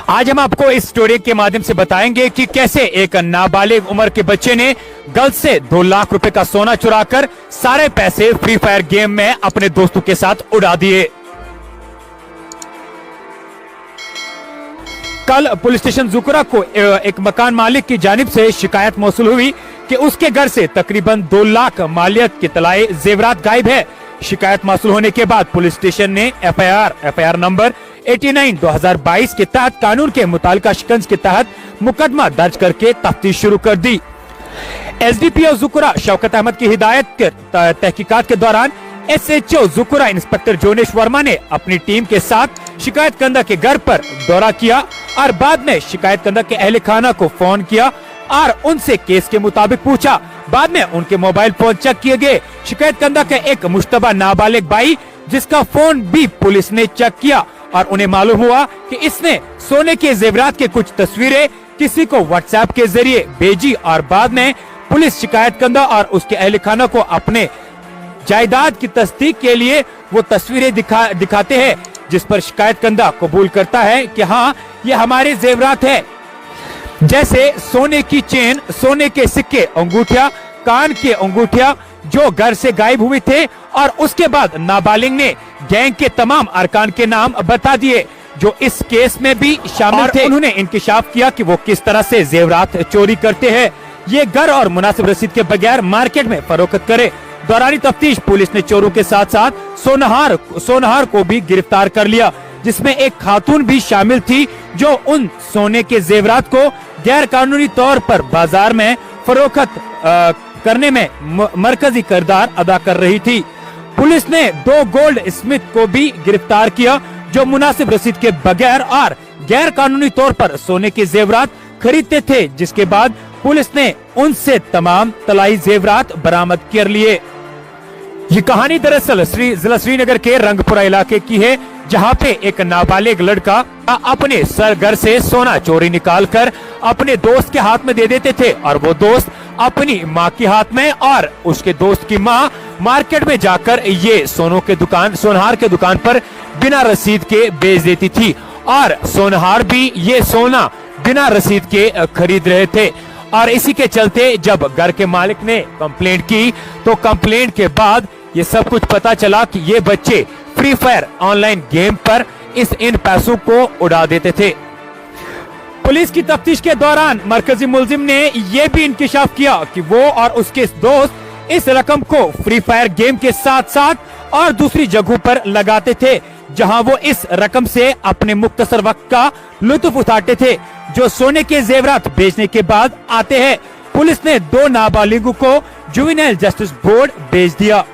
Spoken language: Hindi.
आज हम आपको इस स्टोरी के माध्यम से बताएंगे कि कैसे एक नाबालिग उम्र के बच्चे ने गर्ल से 2 लाख रुपए का सोना चुराकर सारे पैसे फ्री फायर गेम में अपने दोस्तों के साथ उड़ा दिए। कल पुलिस स्टेशन जुकरा को एक मकान मालिक की जानिब से शिकायत मौसूल हुई कि उसके घर से तकरीबन 2 लाख मालियत के तलाए जेवरात गायब है। शिकायत मौसूल होने के बाद पुलिस स्टेशन ने एफआईआर नंबर 89/2022 के तहत कानून के मुतालिका शिकंज के तहत मुकदमा दर्ज करके तफ्तीश शुरू कर दी। एसडीपीओ जुकरा शौकत अहमद की हिदायत के तहकीकात के दौरान एसएचओ जुकरा इंस्पेक्टर जोनेश वर्मा ने अपनी टीम के साथ शिकायत कंदा के घर पर दौरा किया और बाद में शिकायत कंदा के अहले खाना को फोन किया और उनसे केस के मुताबिक पूछा। बाद में उनके मोबाइल फोन चेक किए गए। शिकायत कंदा का एक मुश्तबा नाबालिग भाई जिसका फोन भी पुलिस ने चेक किया और उन्हें मालूम हुआ कि इसने सोने के जेवरात के कुछ तस्वीरें किसी को व्हाट्सएप के जरिए भेजी और बाद में पुलिस शिकायत कंदा और उसके अहले खाना को अपने जायदाद की तस्दीक के लिए वो तस्वीरें दिखाते हैं, जिस पर शिकायत कंदा कबूल करता है कि हाँ ये हमारे जेवरात है, जैसे सोने की चेन, सोने के सिक्के, अंगूठिया, कान के अंगूठिया जो घर से गायब हुए थे। और उसके बाद नाबालिग ने गैंग के तमाम अरकान के नाम बता दिए जो इस केस में भी शामिल थे। उन्होंने इंकिशाफ किया कि वो किस तरह से जेवरात चोरी करते हैं, ये घर और मुनासिब रसीद के बगैर मार्केट में फरोख्त करे। दौरानी तफ्तीश पुलिस ने चोरों के साथ साथ सोनहार को भी गिरफ्तार कर लिया, जिसमें एक खातून भी शामिल थी जो उन सोने के जेवरात को गैर कानूनी तौर पर बाजार में फरोख्त करने में मरकजी किरदार अदा कर रही थी। पुलिस ने 2 गोल्ड स्मिथ को भी गिरफ्तार किया जो मुनासिब रसीद के बगैर और गैर कानूनी तौर पर सोने के जेवरात खरीदते थे, जिसके बाद पुलिस ने उनसे तमाम तलाई जेवरात बरामद कर लिए। ये कहानी दरअसल जिला श्रीनगर के रंगपुरा इलाके की है, जहां पे एक नाबालिग लड़का अपने घर से सोना चोरी निकालकर अपने दोस्त के हाथ में दे देते थे और वो दोस्त अपनी माँ के हाथ में और उसके दोस्त की माँ मार्केट में जाकर ये सोनहार के दुकान पर बिना रसीद के बेच देती थी और सोनहार भी ये सोना बिना रसीद के खरीद रहे थे। और इसी के चलते जब घर के मालिक ने कंप्लेंट की तो कंप्लेंट के बाद ये सब कुछ पता चला कि ये बच्चे फ्री फायर ऑनलाइन गेम पर इन पैसों को उड़ा देते थे। पुलिस की तफ्तीश के दौरान मरकजी मुलजिम ने यह भी इंकिशाफ किया कि वो और उसके दोस्त इस रकम को फ्री फायर गेम के साथ साथ और दूसरी जगहों पर लगाते थे, जहां वो इस रकम से अपने मुख्तसर वक्त का लुत्फ उठाते थे जो सोने के जेवरात बेचने के बाद आते हैं। पुलिस ने 2 नाबालिगों को जुवेनाइल जस्टिस बोर्ड भेज दिया।